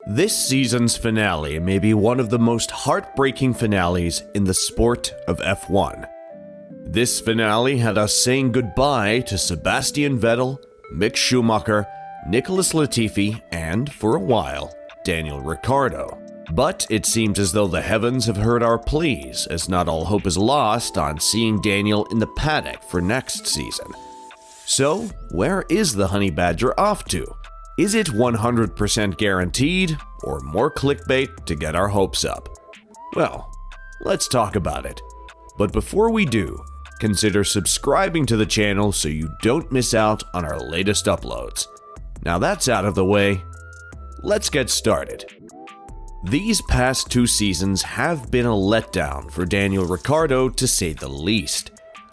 This season's finale may be one of the most heartbreaking finales in the sport of F1. This finale had us saying goodbye to Sebastian Vettel, Mick Schumacher, Nicholas Latifi, and, for a while, Daniel Ricciardo. But it seems as though the heavens have heard our pleas, as not all hope is lost on seeing Daniel in the paddock for next season. So, where is the Honey Badger off to? Is it 100% guaranteed, or more clickbait to get our hopes up? Well, let's talk about it. But before we do, consider subscribing to the channel so you don't miss out on our latest uploads. Now that's out of the way, let's get started. These past 2 seasons have been a letdown for Daniel Ricciardo, to say the least.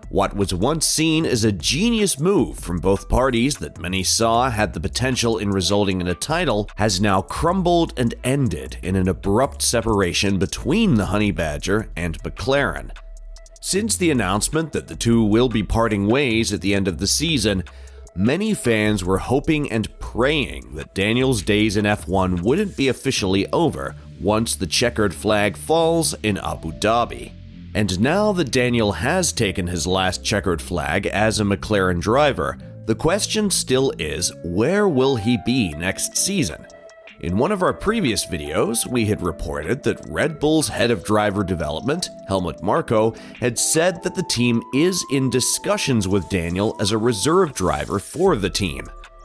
What was once seen as a genius move from both parties that many saw had the potential in resulting in a title has now crumbled and ended in an abrupt separation between the Honey Badger and McLaren. Since the announcement that the two will be parting ways at the end of the season, many fans were hoping and praying that Daniel's days in F1 wouldn't be officially over once the checkered flag falls in Abu Dhabi. And now that Daniel has taken his last checkered flag as a McLaren driver, the question still is, where will he be next season? In one of our previous videos, we had reported that Red Bull's head of driver development, Helmut Marko, had said that the team is in discussions with Daniel as a reserve driver for the team.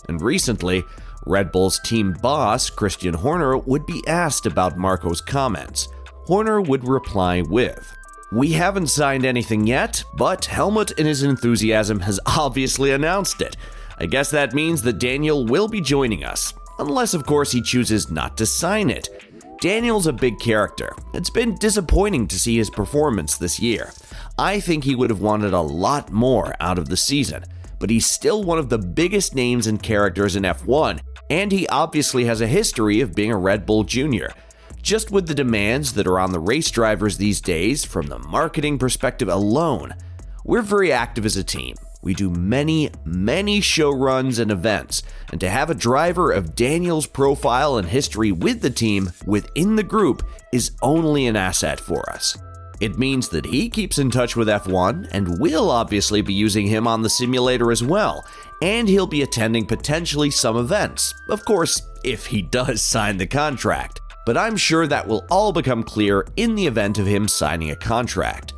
And recently, Red Bull's team boss, Christian Horner, would be asked about Marko's comments. Horner would reply with, "We haven't signed anything yet, but Helmut in his enthusiasm has obviously announced it. I guess that means that Daniel will be joining us. Unless, of course, he chooses not to sign it. Daniel's a big character. It's been disappointing to see his performance this year. I think he would have wanted a lot more out of the season, but he's still one of the biggest names and characters in F1, and he obviously has a history of being a Red Bull junior. Just with the demands that are on the race drivers these days, from the marketing perspective alone, we're very active as a team. We do many show runs and events, and to have a driver of Daniel's profile and history with the team within the group is only an asset for us. It means that he keeps in touch with F1, and we'll obviously be using him on the simulator as well, and he'll be attending potentially some events, of course, if he does sign the contract. But I'm sure that will all become clear in the event of him signing a contract.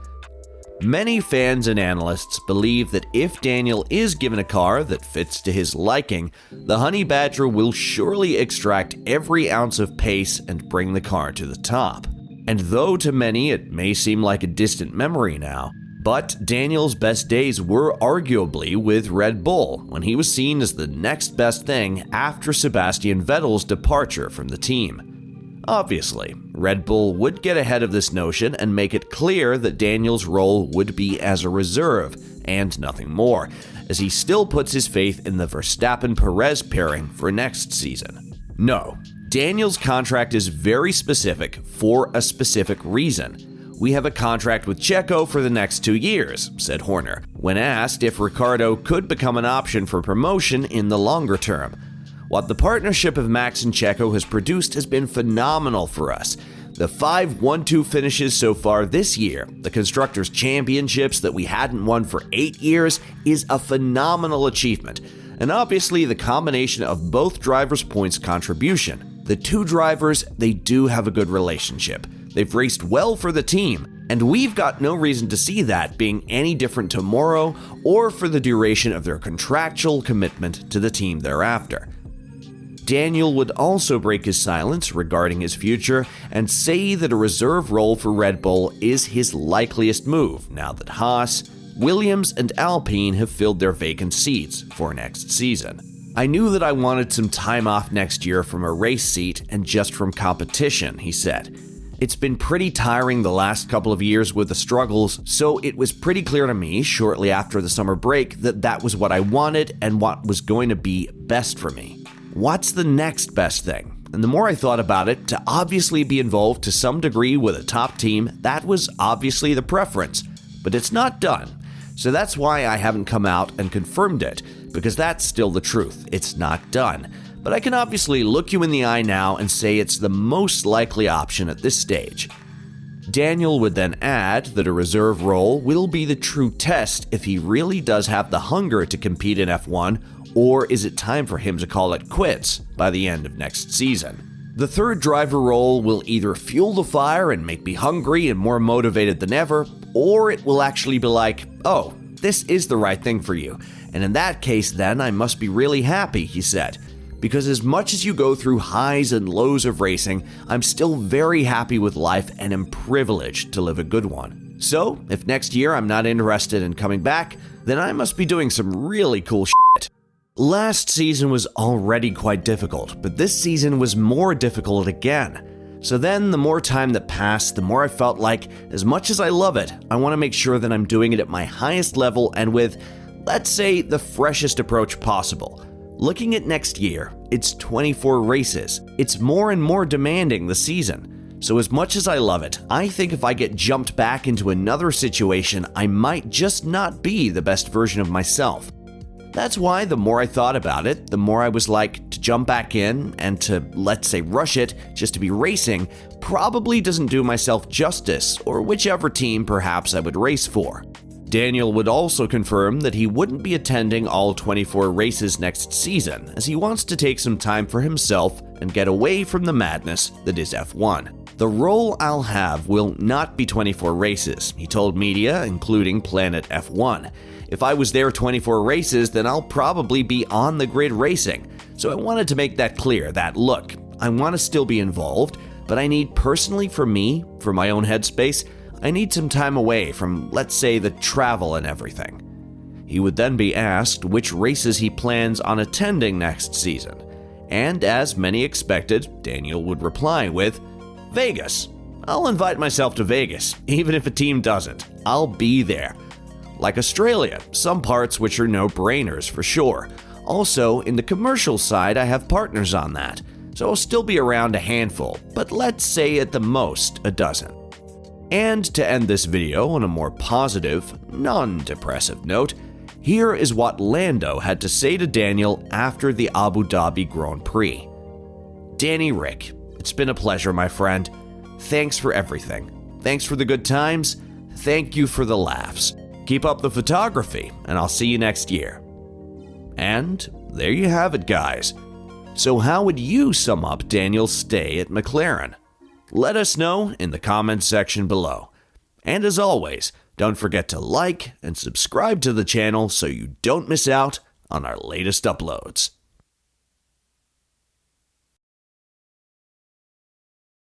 Many fans and analysts believe that if Daniel is given a car that fits to his liking, the Honey Badger will surely extract every ounce of pace and bring the car to the top. And though to many it may seem like a distant memory now, but Daniel's best days were arguably with Red Bull, when he was seen as the next best thing after Sebastian Vettel's departure from the team. Obviously, Red Bull would get ahead of this notion and make it clear that Daniel's role would be as a reserve, and nothing more, as he still puts his faith in the Verstappen-Perez pairing for next season. No, Daniel's contract is very specific for a specific reason. "We have a contract with Checo for the next 2 years, said Horner, when asked if Ricciardo could become an option for promotion in the longer term. What the partnership of Max and Checo has produced has been phenomenal for us. The 5 1-2 finishes so far this year, the Constructors' Championships that we hadn't won for 8 years, is a phenomenal achievement. And obviously the combination of both drivers' points contribution. The two drivers, they do have a good relationship. They've raced well for the team, and we've got no reason to see that being any different tomorrow or for the duration of their contractual commitment to the team thereafter." Daniel would also break his silence regarding his future and say that a reserve role for Red Bull is his likeliest move now that Haas, Williams, and Alpine have filled their vacant seats for next season. "I knew that I wanted some time off next year from a race seat and just from competition," he said. "It's been pretty tiring the last couple of years with the struggles, so it was pretty clear to me shortly after the summer break that that was what I wanted and what was going to be best for me. What's the next best thing? And the more I thought about it, to obviously be involved to some degree with a top team, that was obviously the preference. But it's not done. So that's why I haven't come out and confirmed it, because that's still the truth. It's not done. but I can obviously look you in the eye now and say it's the most likely option at this stage. Daniel would then add that a reserve role will be the true test if he really does have the hunger to compete in F1, or is it time for him to call it quits by the end of next season. The third driver role will either fuel the fire and make me hungry and more motivated than ever, or it will actually be like, oh, this is the right thing for you, and in that case then I must be really happy, he said. Because as much as you go through highs and lows of racing, I'm still very happy with life and am privileged to live a good one. So, if next year I'm not interested in coming back, then I must be doing some really cool shit. Last season was already quite difficult, but this season was more difficult again. So then, the more time that passed, the more I felt like, as much as I love it, I want to make sure that I'm doing it at my highest level and with, let's say, the freshest approach possible. Looking at next year, it's 24 races. It's more and more demanding this season. So as much as I love it, I think if I get jumped back into another situation, I might just not be the best version of myself. That's why the more I thought about it, the more I was like, to jump back in and to, let's say, rush it just to be racing probably doesn't do myself justice, or whichever team perhaps I would race for. Daniel would also confirm that he wouldn't be attending all 24 races next season, as he wants to take some time for himself and get away from the madness that is F1. The role I'll have will not be 24 races, he told media, including Planet F1. If I was there 24 races, then I'll probably be on the grid racing. So I wanted to make that clear that, look, I want to still be involved, but I need personally for me, for my own headspace, I need some time away from, let's say, the travel and everything. He would then be asked which races he plans on attending next season. And as many expected, Daniel would reply with, Vegas. I'll invite myself to Vegas, even if a team doesn't. I'll be there. Like Australia, some parts which are no-brainers for sure. Also, in the commercial side, I have partners on that, so I'll still be around a handful, but let's say at the most a dozen. And to end this video on a more positive, non-depressive note, here is what Lando had to say to Daniel after the Abu Dhabi Grand Prix. Danny Rick, it's been a pleasure, my friend. Thanks for everything. Thanks for the good times. Thank you for the laughs. Keep up the photography, and I'll see you next year. And there you have it, guys. So how would you sum up Daniel's stay at McLaren? Let us know in the comments section below. And as always, don't forget to like and subscribe to the channel so you don't miss out on our latest uploads.